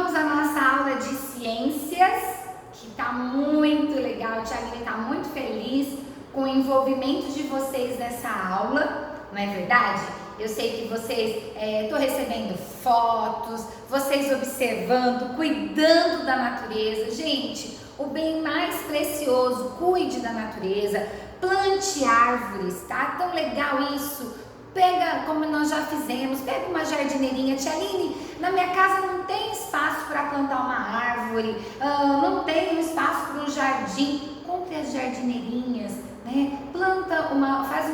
vamos à nossa aula de ciências, que está muito legal. A Tia Aline está muito feliz com o envolvimento de vocês nessa aula, não é verdade? Eu sei que vocês estão recebendo fotos, vocês observando, cuidando da natureza. Gente, o bem mais precioso, cuide da natureza, plante árvores, tá? Tão legal isso. Pega, como nós já fizemos, pega uma jardineirinha. Tia Aline, na minha casa não tem espaço para plantar uma árvore, não tem espaço para um jardim. Compre as jardineirinhas, né? Faz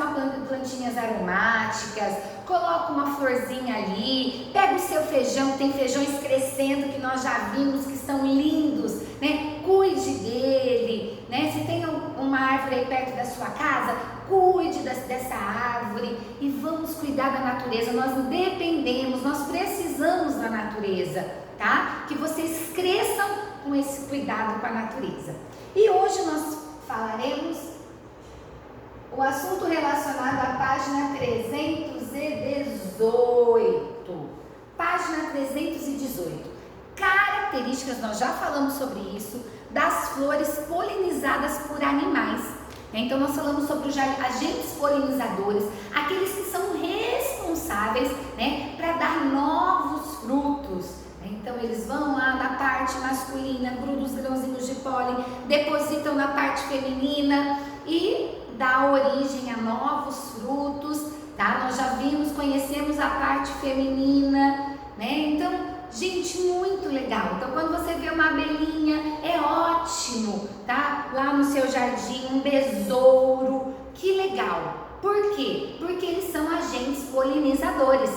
plantinhas aromáticas, coloca uma florzinha ali, pega o seu feijão, tem feijões crescendo que nós já vimos que são lindos, né? Cuide dele, né? Se tem uma árvore aí perto da sua casa, cuide dessa árvore e vamos cuidar da natureza. Nós dependemos, nós precisamos da natureza, tá? Que vocês cresçam com esse cuidado com a natureza. E hoje nós falaremos o assunto relacionado à página 318. Página 318. Características, nós já falamos sobre isso, das flores polinizadas por animais. Então nós falamos sobre os agentes polinizadores, aqueles que são responsáveis, né, para dar novos frutos. Então eles vão lá na parte masculina, grudam os grãozinhos de pólen, depositam na parte feminina e dá origem a novos frutos, tá? Nós já conhecemos a parte feminina, né? Então, gente, muito legal. Então, quando você vê uma abelhinha, é ótimo, tá? Lá no seu jardim, um besouro, que legal. Por quê? Porque eles são agentes polinizadores,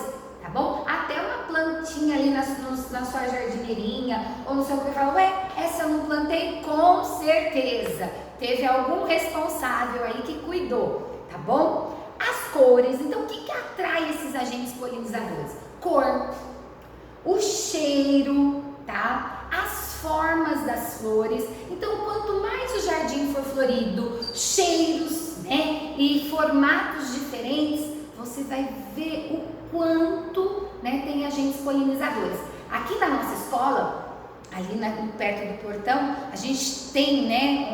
tá bom? Até uma plantinha ali na sua jardineirinha, ou no seu que fala, ué, essa eu não plantei? Com certeza. Teve algum responsável aí que cuidou, tá bom? As cores, então o que atrai esses agentes polinizadores? Cor, o cheiro, tá? As formas das flores. Então, quanto mais o jardim for florido, cheiros, né, e formatos diferentes, você vai ver o quanto, né, tem agentes polinizadores. Aqui na nossa escola, ali perto do portão, a gente tem, né,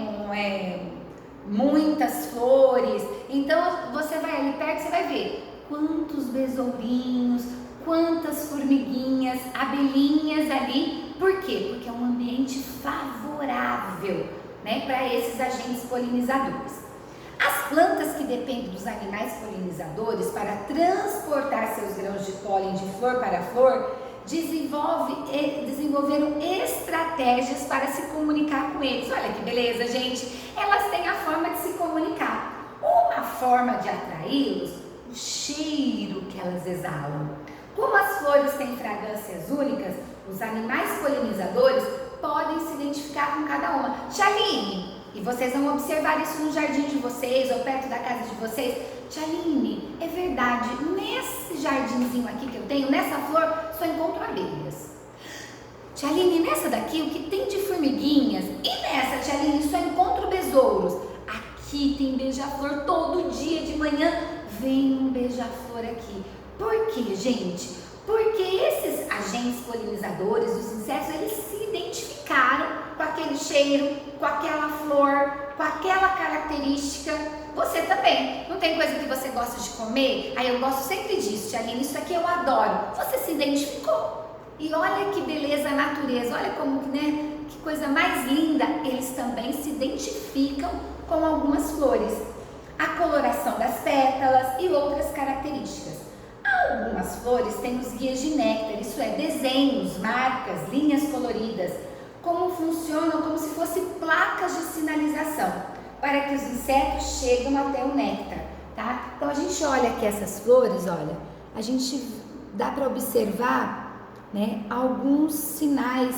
muitas flores. Então você vai ali perto, você vai ver quantos besourinhos, quantas formiguinhas, abelhinhas ali. Por quê? Porque é um ambiente favorável, né, para esses agentes polinizadores. As plantas que dependem dos animais polinizadores para transportar seus grãos de pólen de flor para flor desenvolveram estratégias para se comunicar com eles. Olha que beleza, gente! Elas têm a forma de se comunicar. Uma forma de atraí-los, o cheiro que elas exalam. Como as flores têm fragrâncias únicas, os animais polinizadores podem se identificar com cada uma. Tia Aline, e vocês vão observar isso no jardim de vocês ou perto da casa de vocês. Tia Aline, é verdade, nesse jardinzinho aqui que eu tenho, nessa flor, só encontro abelhas. Tia Aline, nessa daqui, o que tem de formiguinhas? E nessa, Tia Aline, só encontro besouros. Aqui tem beija-flor, todo dia de manhã vem um beija-flor aqui. Por quê, gente? Porque esses agentes polinizadores, os insetos, eles se identificaram com aquele cheiro, com aquela flor, com aquela característica. Você também, não tem coisa que você gosta de comer? Aí eu gosto sempre disso, Tia Aline, isso aqui eu adoro. Você se identificou. E olha que beleza a natureza, olha como, né, que coisa mais linda. Eles também se identificam com algumas flores. A coloração das pétalas e outras características. Algumas flores têm os guias de néctar, isso é, desenhos, marcas, linhas coloridas, como funcionam como se fossem placas de sinalização, para que os insetos cheguem até o néctar, tá? Então a gente olha aqui essas flores, olha, a gente dá para observar, né, alguns sinais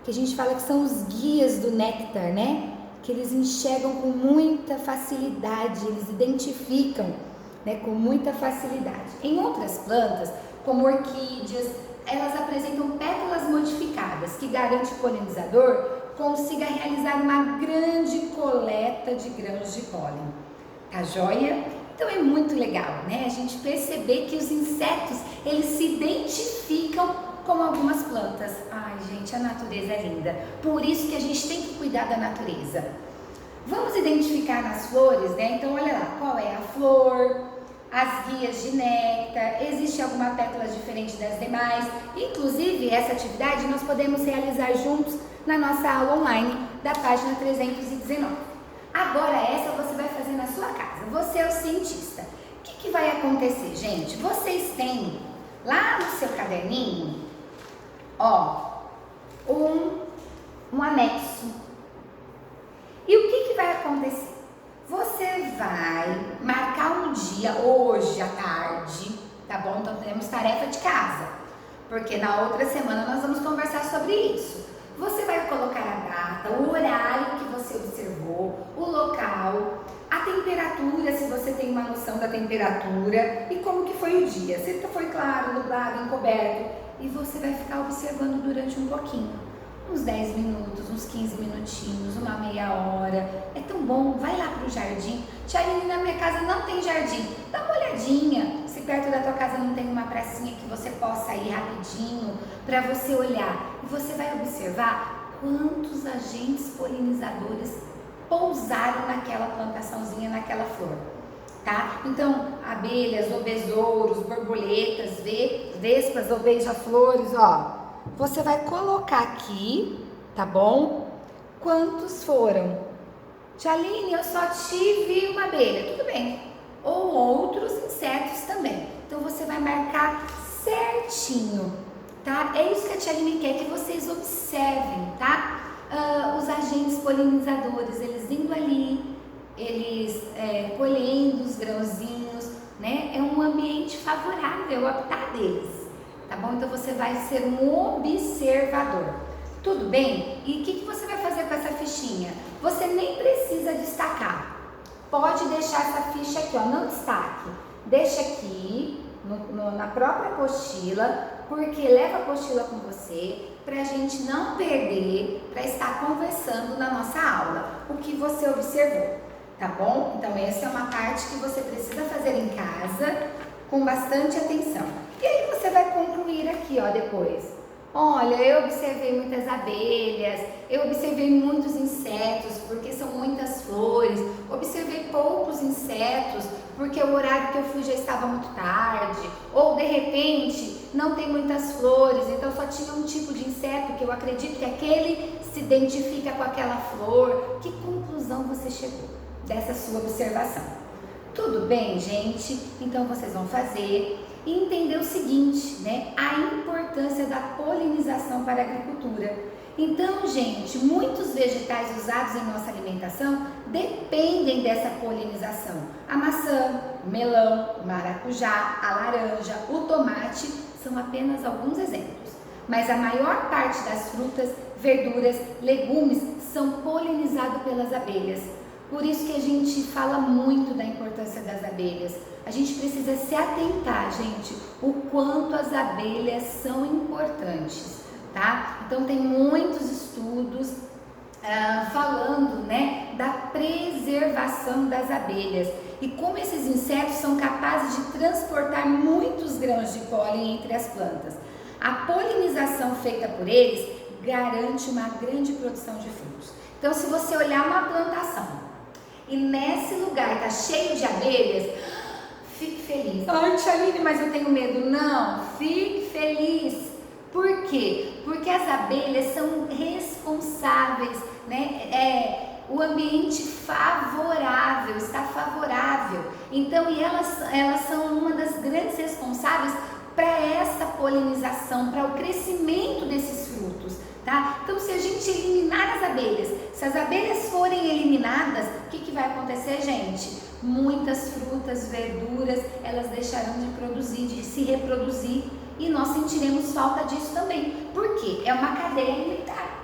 que a gente fala que são os guias do néctar, né? Que eles enxergam com muita facilidade, eles identificam, né, com muita facilidade. Em outras plantas, como orquídeas, elas apresentam pétalas modificadas, que garante que o polinizador consiga realizar uma grande coleta de grãos de pólen. Tá joia? Então é muito legal, né? A gente perceber que os insetos, eles se identificam como algumas plantas. Ai, gente, a natureza é linda. Por isso que a gente tem que cuidar da natureza. Vamos identificar nas flores, né? Então, olha lá, qual é a flor, as guias de néctar, existe alguma pétala diferente das demais. Inclusive, essa atividade nós podemos realizar juntos na nossa aula online da página 319. Agora, essa você vai fazer na sua casa. Você é o cientista. O que vai acontecer, gente? Vocês têm lá no seu caderninho, ó, um anexo. E o que vai acontecer? Você vai marcar um dia, hoje à tarde, tá bom? Então temos tarefa de casa, porque na outra semana nós vamos conversar sobre isso. Você vai colocar a data, o horário que você observou, o local, a temperatura, se você tem uma noção da temperatura e como que foi o dia. Se foi claro, nublado, encoberto, e você vai ficar observando durante um pouquinho. Uns 10 minutos, uns 15 minutinhos, uma meia hora. É tão bom, vai lá pro jardim. Tia Aline, na minha casa não tem jardim. Dá uma olhadinha, se perto da tua casa não tem uma pracinha que você possa ir rapidinho para você olhar. E você vai observar quantos agentes polinizadores pousaram naquela plantaçãozinha, naquela flor. Tá? Então, abelhas, besouros, borboletas, vespas ou beija-flores, ó. Você vai colocar aqui, tá bom? Quantos foram? Tia Aline, eu só tive uma abelha. Tudo bem. Ou outros insetos também. Então, você vai marcar certinho, tá? É isso que a Tia Aline quer que vocês observem, tá? Os agentes polinizadores, eles indo ali, eles colhendo os grãozinhos, né? É um ambiente favorável ao habitat deles. Tá bom? Então você vai ser um observador. Tudo bem? E o que você vai fazer com essa fichinha? Você nem precisa destacar. Pode deixar essa ficha aqui, ó, não destaque. Deixa aqui na própria apostila, porque leva a apostila com você para a gente não perder, para estar conversando na nossa aula o que você observou. Tá bom? Então essa é uma parte que você precisa fazer em casa com bastante atenção. E aí você vai concluir aqui, ó, depois. Olha, eu observei muitas abelhas, eu observei muitos insetos, porque são muitas flores. Observei poucos insetos, porque o horário que eu fui já estava muito tarde. Ou, de repente, não tem muitas flores, então só tinha um tipo de inseto que eu acredito que aquele se identifica com aquela flor. Que conclusão você chegou dessa sua observação? Tudo bem, gente? Então, vocês vão fazer e entender o seguinte, né? A importância da polinização para a agricultura. Então, gente, muitos vegetais usados em nossa alimentação dependem dessa polinização. A maçã, o melão, o maracujá, a laranja, o tomate são apenas alguns exemplos. Mas a maior parte das frutas, verduras, legumes são polinizados pelas abelhas. Por isso que a gente fala muito da importância das abelhas. A gente precisa se atentar, gente, o quanto as abelhas são importantes, tá? Então tem muitos estudos falando, né, da preservação das abelhas e como esses insetos são capazes de transportar muitos grãos de pólen entre as plantas. A polinização feita por eles garante uma grande produção de frutos. Então, se você olhar uma plantação e nesse lugar está cheio de abelhas, fique feliz. Ai, Tia Aline, mas eu tenho medo. Não, fique feliz. Por quê? Porque as abelhas são responsáveis, né? O ambiente favorável, está favorável. Então, e elas são uma das grandes responsáveis para essa polinização, para o crescimento desses frutos. Tá? Então, se a gente eliminar as abelhas, se as abelhas forem eliminadas, o que vai acontecer, gente? Muitas frutas, verduras, elas deixarão de produzir, de se reproduzir e nós sentiremos falta disso também. Por quê? É uma cadeia alimentar,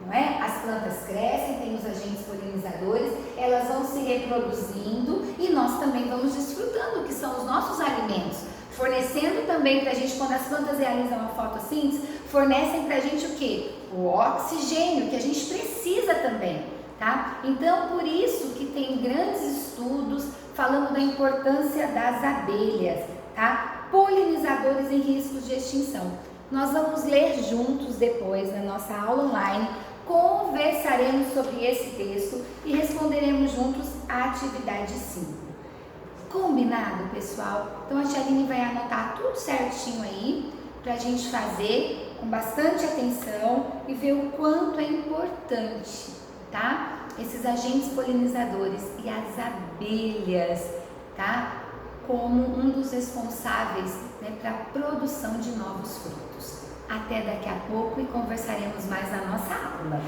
não é? As plantas crescem, tem os agentes polinizadores, elas vão se reproduzindo e nós também vamos desfrutando, que são os nossos alimentos. Fornecendo também para a gente, quando as plantas realizam a fotossíntese, fornecem para a gente o quê? O oxigênio, que a gente precisa também, tá? Então, por isso que tem grandes estudos falando da importância das abelhas, tá? Polinizadores em riscos de extinção. Nós vamos ler juntos depois na nossa aula online, conversaremos sobre esse texto e responderemos juntos a atividade 5. Combinado, pessoal? Então a tia Aline vai anotar tudo certinho aí pra gente fazer com bastante atenção e ver o quanto é importante, tá? Esses agentes polinizadores e as abelhas, tá? Como um dos responsáveis, né, para a produção de novos frutos. Até daqui a pouco e conversaremos mais na nossa aula.